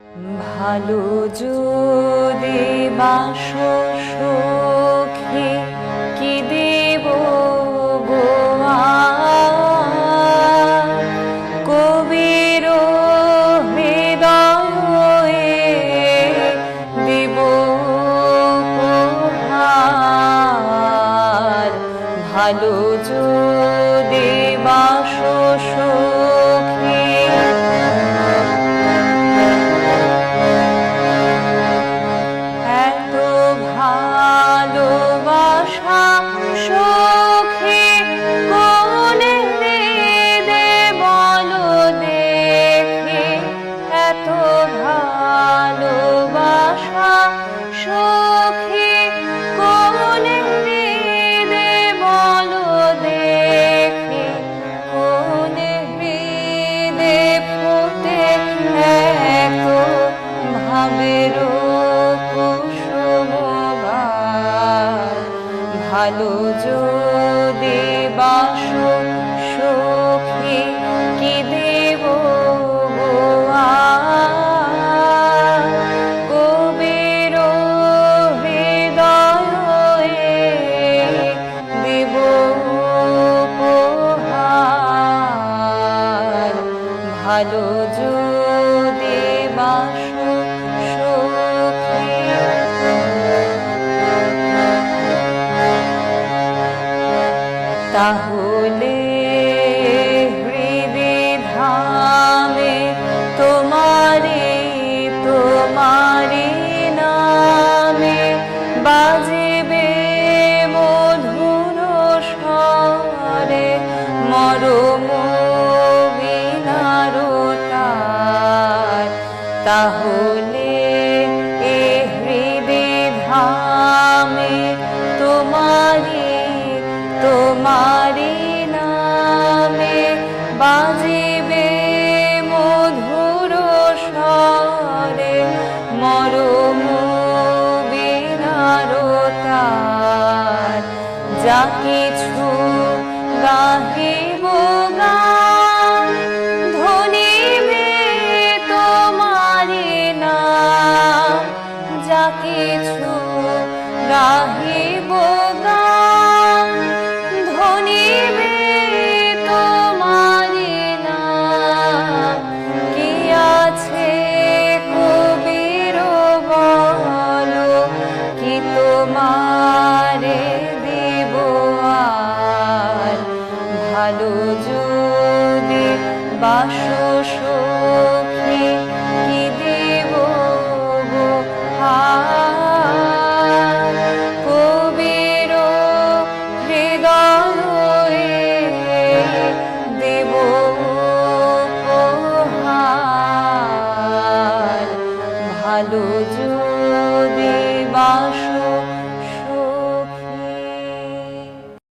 ভালো যদি বাসো সখী, কি দেব গো আর? কবির হৃদয়ে দেব উপহার। ভালো যদি বাসো সখী, এত ভালোবাসা সখী কোনে হৃদে বলো দেখি, এত ভালোবাসা সখী কোনে হৃদে বলো দেখি, কোনে হৃদে ফোটে এত ভাবেরও কুসুমগান। ভালো যদি বাসো সখী, কি দেব গো আর? কবির হৃদয়ে দেব উপহার। ভালো যদি বাসো সখী, তাহলে হৃদে ধামে তোমারে তোমারে নামে বাজিবে মধুর স্বরে, মরম বীণার তার। তাহলে এ হৃদে ধামে তোমারে তোমারি নামে বাজিবে মধুর স্বরে, মরম বীণার তার। যা কিছু গাহিব গান ধ্বনিবে তোমারি নাম, যা কিছু গাহিব গান ধ্বনিবে তোমারি নাম। কি আছে কবির বলো, কি তোমারে দেব আর? ভালো যদি বাসো সখী, কি দেব গো আর? কবির হৃদয়ে দেব উপহার। ভালো যদি বাসো